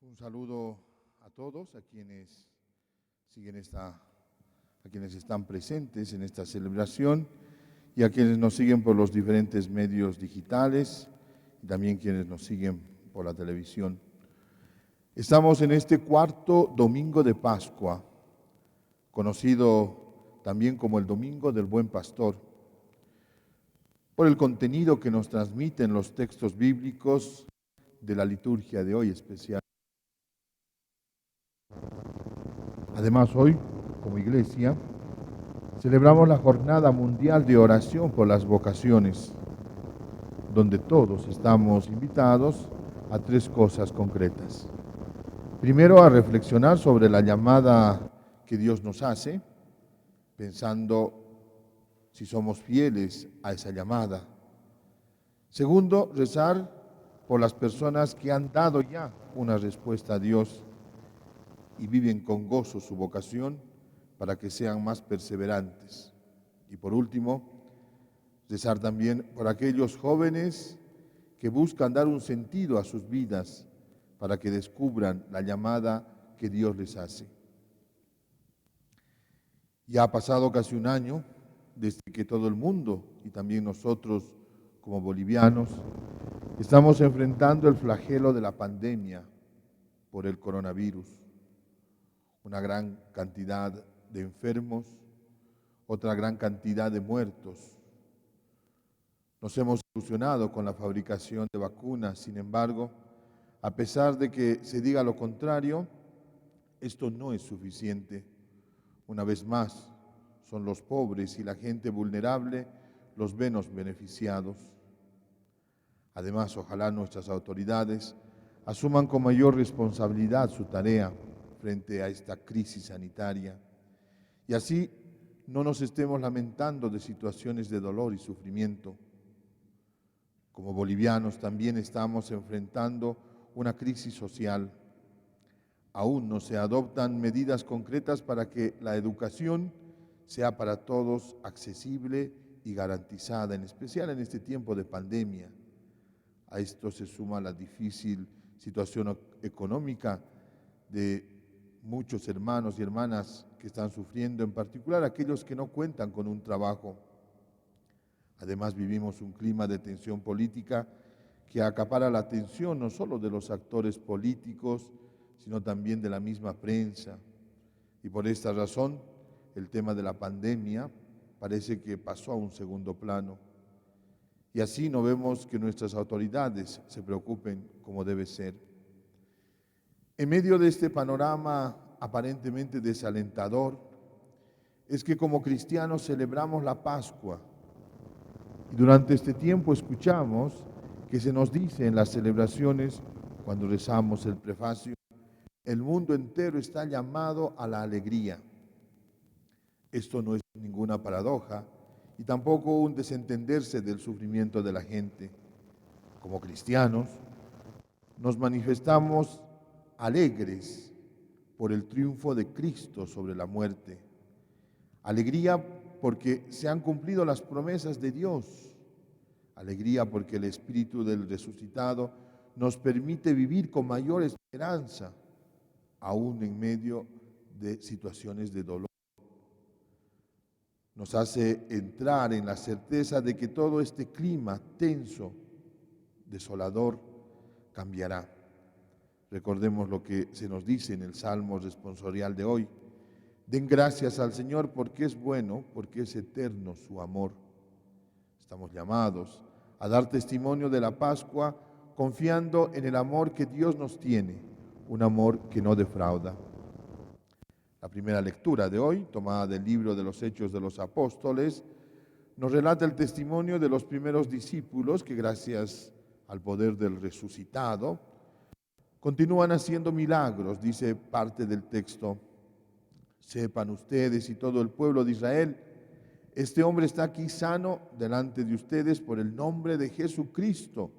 Un saludo a todos, a quienes están presentes en esta celebración y a quienes nos siguen por los diferentes medios digitales y también quienes nos siguen por la televisión. Estamos en este cuarto domingo de Pascua, conocido también como el Domingo del Buen Pastor, por el contenido que nos transmiten los textos bíblicos de la liturgia de hoy especial. Además, hoy, como iglesia, celebramos la Jornada Mundial de Oración por las Vocaciones, donde todos estamos invitados a tres cosas concretas. Primero, a reflexionar sobre la llamada que Dios nos hace, pensando si somos fieles a esa llamada. Segundo, rezar por las personas que han dado ya una respuesta a Dios y viven con gozo su vocación para que sean más perseverantes. Y por último, rezar también por aquellos jóvenes que buscan dar un sentido a sus vidas para que descubran la llamada que Dios les hace. Ya ha pasado casi un año desde que todo el mundo y también nosotros como bolivianos estamos enfrentando el flagelo de la pandemia por el coronavirus. Una gran cantidad de enfermos, otra gran cantidad de muertos. Nos hemos ilusionado con la fabricación de vacunas, sin embargo, a pesar de que se diga lo contrario, esto no es suficiente. Una vez más, son los pobres y la gente vulnerable los menos beneficiados. Además, ojalá nuestras autoridades asuman con mayor responsabilidad su tarea frente a esta crisis sanitaria y así no nos estemos lamentando de situaciones de dolor y sufrimiento. Como bolivianos también estamos enfrentando una crisis social. Aún no se adoptan medidas concretas para que la educación sea para todos accesible y garantizada, en especial en este tiempo de pandemia. A esto se suma la difícil situación económica de muchos hermanos y hermanas que están sufriendo, en particular aquellos que no cuentan con un trabajo. Además, vivimos un clima de tensión política que acapara la atención no solo de los actores políticos, sino también de la misma prensa. Y por esta razón, el tema de la pandemia parece que pasó a un segundo plano. Y así no vemos que nuestras autoridades se preocupen como debe ser. En medio de este panorama aparentemente desalentador, es que como cristianos celebramos la Pascua. Y durante este tiempo escuchamos que se nos dice en las celebraciones, cuando rezamos el prefacio, el mundo entero está llamado a la alegría. Esto no es ninguna paradoja y tampoco un desentenderse del sufrimiento de la gente. Como cristianos, nos manifestamos alegres por el triunfo de Cristo sobre la muerte. Alegría porque se han cumplido las promesas de Dios. Alegría porque el Espíritu del resucitado nos permite vivir con mayor esperanza, aún en medio de situaciones de dolor. Nos hace entrar en la certeza de que todo este clima tenso, desolador, cambiará. Recordemos lo que se nos dice en el Salmo responsorial de hoy. Den gracias al Señor porque es bueno, porque es eterno su amor. Estamos llamados a dar testimonio de la Pascua confiando en el amor que Dios nos tiene, un amor que no defrauda. La primera lectura de hoy, tomada del libro de los Hechos de los Apóstoles, nos relata el testimonio de los primeros discípulos que gracias al poder del resucitado continúan haciendo milagros, dice parte del texto. Sepan ustedes y todo el pueblo de Israel, este hombre está aquí sano delante de ustedes por el nombre de Jesucristo,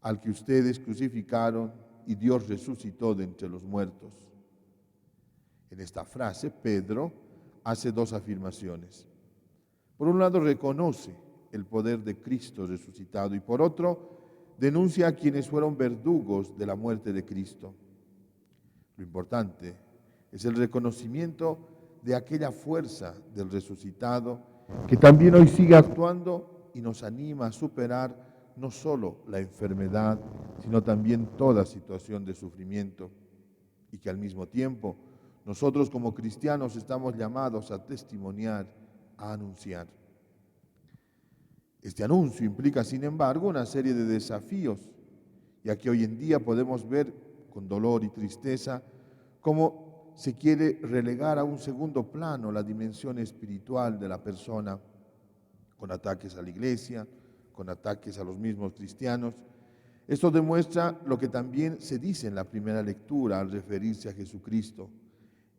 al que ustedes crucificaron y Dios resucitó de entre los muertos. En esta frase, Pedro hace dos afirmaciones. Por un lado, reconoce el poder de Cristo resucitado y por otro, denuncia a quienes fueron verdugos de la muerte de Cristo. Lo importante es el reconocimiento de aquella fuerza del resucitado que también hoy sigue actuando y nos anima a superar no solo la enfermedad, sino también toda situación de sufrimiento, y que al mismo tiempo nosotros como cristianos estamos llamados a testimoniar, a anunciar. Este anuncio implica, sin embargo, una serie de desafíos, ya que hoy en día podemos ver con dolor y tristeza cómo se quiere relegar a un segundo plano la dimensión espiritual de la persona, con ataques a la iglesia, con ataques a los mismos cristianos. Esto demuestra lo que también se dice en la primera lectura al referirse a Jesucristo.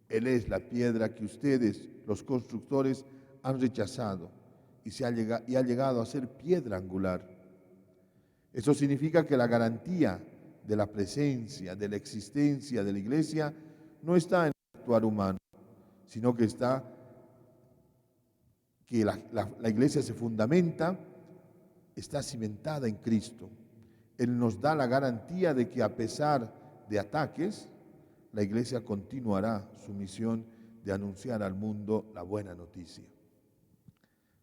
Él es la piedra que ustedes, los constructores, han rechazado y ha llegado a ser piedra angular. Eso significa que la garantía de la presencia, de la existencia de la iglesia, no está en el actuar humano, sino que la iglesia se fundamenta, está cimentada en Cristo. Él nos da la garantía de que a pesar de ataques, la iglesia continuará su misión de anunciar al mundo la buena noticia.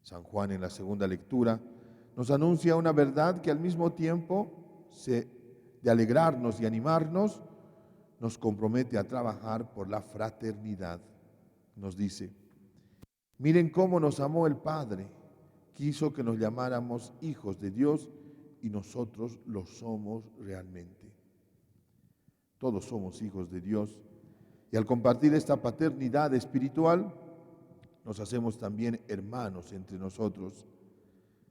San Juan en la segunda lectura nos anuncia una verdad que al mismo tiempo de alegrarnos y animarnos, nos compromete a trabajar por la fraternidad. Nos dice: miren cómo nos amó el Padre, quiso que nos llamáramos hijos de Dios y nosotros lo somos realmente. Todos somos hijos de Dios y al compartir esta paternidad espiritual nos hacemos también hermanos entre nosotros.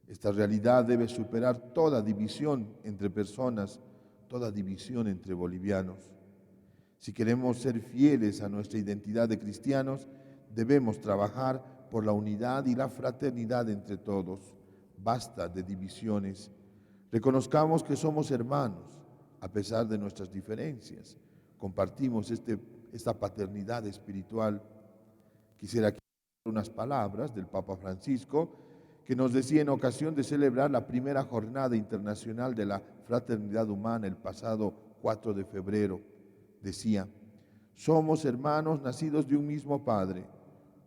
Esta realidad debe superar toda división entre personas, toda división entre bolivianos. Si queremos ser fieles a nuestra identidad de cristianos, debemos trabajar por la unidad y la fraternidad entre todos. Basta de divisiones. Reconozcamos que somos hermanos, a pesar de nuestras diferencias. Compartimos esta paternidad espiritual. Quisiera aquí unas palabras del Papa Francisco, que nos decía en ocasión de celebrar la primera Jornada Internacional de la Fraternidad Humana el pasado 4 de febrero. Decía: somos hermanos nacidos de un mismo Padre,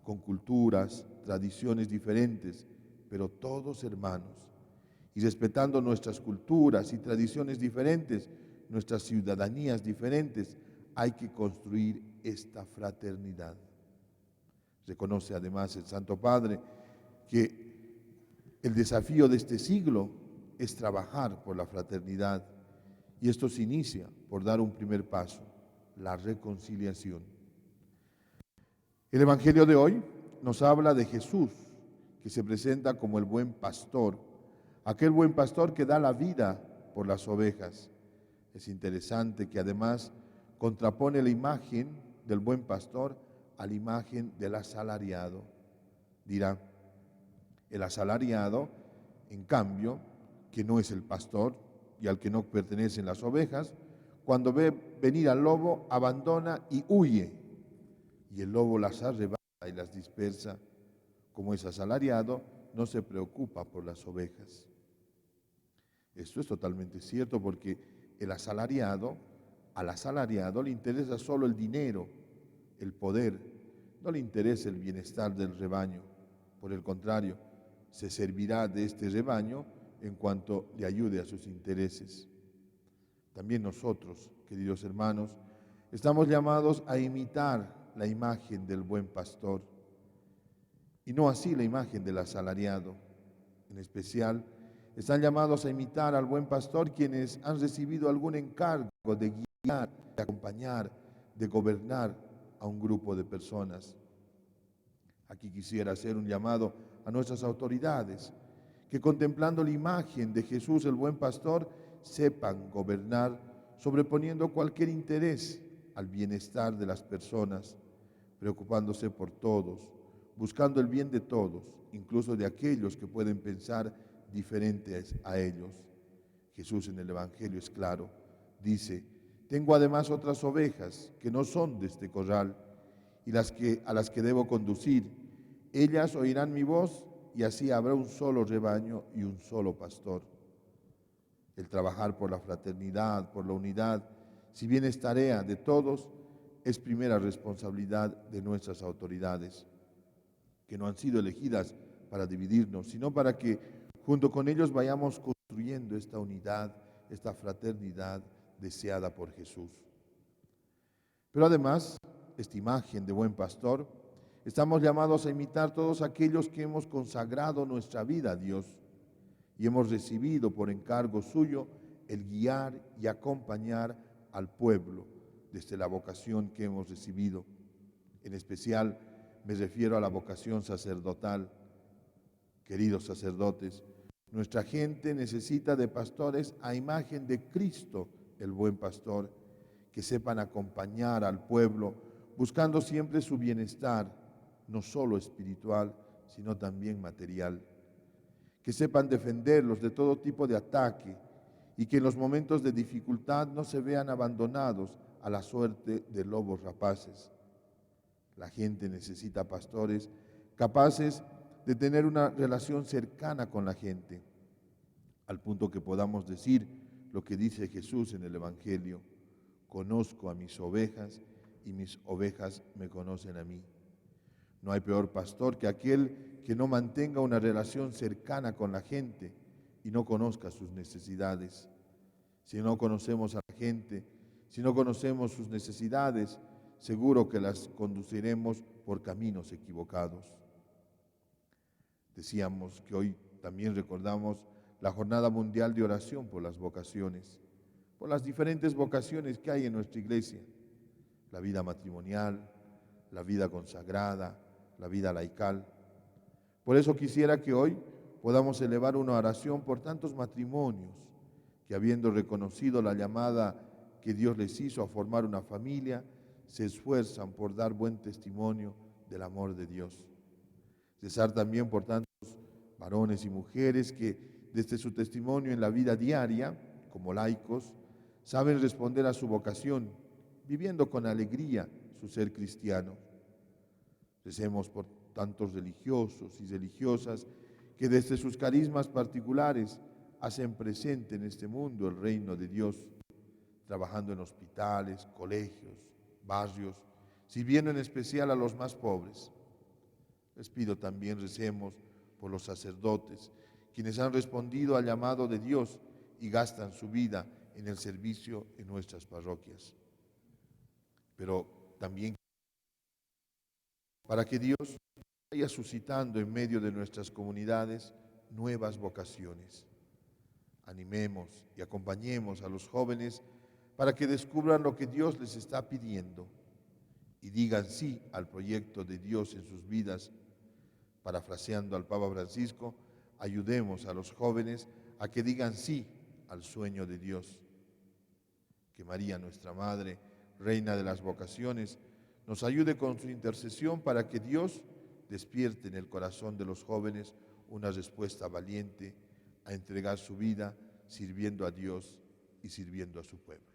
con culturas, tradiciones diferentes, pero todos hermanos. Y respetando nuestras culturas y tradiciones diferentes, nuestras ciudadanías diferentes, hay que construir esta fraternidad. Reconoce además el Santo Padre que el desafío de este siglo es trabajar por la fraternidad, y esto se inicia por dar un primer paso: la reconciliación. El Evangelio de hoy nos habla de Jesús, que se presenta como el buen pastor, aquel buen pastor que da la vida por las ovejas. Es interesante que además contrapone la imagen del buen pastor a la imagen del asalariado. Dirá: el asalariado, en cambio, que no es el pastor y al que no pertenecen las ovejas, cuando ve venir al lobo, abandona y huye, y el lobo las arrebata y las dispersa. Como es asalariado, no se preocupa por las ovejas. Esto es totalmente cierto, porque al asalariado le interesa solo el dinero, el poder, no le interesa el bienestar del rebaño. Por el contrario, se servirá de este rebaño en cuanto le ayude a sus intereses. También nosotros, queridos hermanos, estamos llamados a imitar la imagen del buen pastor, y no así la imagen del asalariado. En especial, están llamados a imitar al buen pastor quienes han recibido algún encargo de guiar, de acompañar, de gobernar a un grupo de personas. Aquí quisiera hacer un llamado a nuestras autoridades, que contemplando la imagen de Jesús el buen pastor, sepan gobernar sobreponiendo cualquier interés al bienestar de las personas, preocupándose por todos, buscando el bien de todos, incluso de aquellos que pueden pensar diferentes a ellos. Jesús en el Evangelio es claro, dice: tengo además otras ovejas que no son de este corral, y a las que debo conducir. Ellas oirán mi voz, y así habrá un solo rebaño y un solo pastor. El trabajar por la fraternidad, por la unidad, si bien es tarea de todos, es primera responsabilidad de nuestras autoridades, que no han sido elegidas para dividirnos, sino para que junto con ellos vayamos construyendo esta unidad, esta fraternidad deseada por Jesús. Pero además, esta imagen de buen pastor, estamos llamados a imitar todos aquellos que hemos consagrado nuestra vida a Dios y hemos recibido por encargo suyo el guiar y acompañar al pueblo desde la vocación que hemos recibido. En especial me refiero a la vocación sacerdotal. Queridos sacerdotes, nuestra gente necesita de pastores a imagen de Cristo, el buen pastor, que sepan acompañar al pueblo, buscando siempre su bienestar, no solo espiritual, sino también material. Que sepan defenderlos de todo tipo de ataque y que en los momentos de dificultad no se vean abandonados a la suerte de lobos rapaces. La gente necesita pastores capaces de tener una relación cercana con la gente, al punto que podamos decir lo que dice Jesús en el Evangelio: conozco a mis ovejas y mis ovejas me conocen a mí. No hay peor pastor que aquel que no mantenga una relación cercana con la gente y no conozca sus necesidades. Si no conocemos a la gente, si no conocemos sus necesidades, seguro que las conduciremos por caminos equivocados. Decíamos que hoy también recordamos la Jornada Mundial de Oración por las vocaciones, por las diferentes vocaciones que hay en nuestra iglesia: la vida matrimonial, la vida consagrada, la vida laical. Por eso quisiera que hoy podamos elevar una oración por tantos matrimonios que, habiendo reconocido la llamada que Dios les hizo a formar una familia, se esfuerzan por dar buen testimonio del amor de Dios. Rezar también por tantos varones y mujeres que desde su testimonio en la vida diaria, como laicos, saben responder a su vocación, viviendo con alegría su ser cristiano. Recemos por tantos religiosos y religiosas que desde sus carismas particulares hacen presente en este mundo el reino de Dios, trabajando en hospitales, colegios, barrios, sirviendo en especial a los más pobres. Les pido también recemos por los sacerdotes, quienes han respondido al llamado de Dios y gastan su vida en el servicio en nuestras parroquias. Pero también para que Dios vaya suscitando en medio de nuestras comunidades nuevas vocaciones. Animemos y acompañemos a los jóvenes para que descubran lo que Dios les está pidiendo y digan sí al proyecto de Dios en sus vidas. Parafraseando al Papa Francisco, ayudemos a los jóvenes a que digan sí al sueño de Dios. Que María, nuestra Madre, Reina de las Vocaciones, nos ayude con su intercesión para que Dios despierte en el corazón de los jóvenes una respuesta valiente a entregar su vida sirviendo a Dios y sirviendo a su pueblo.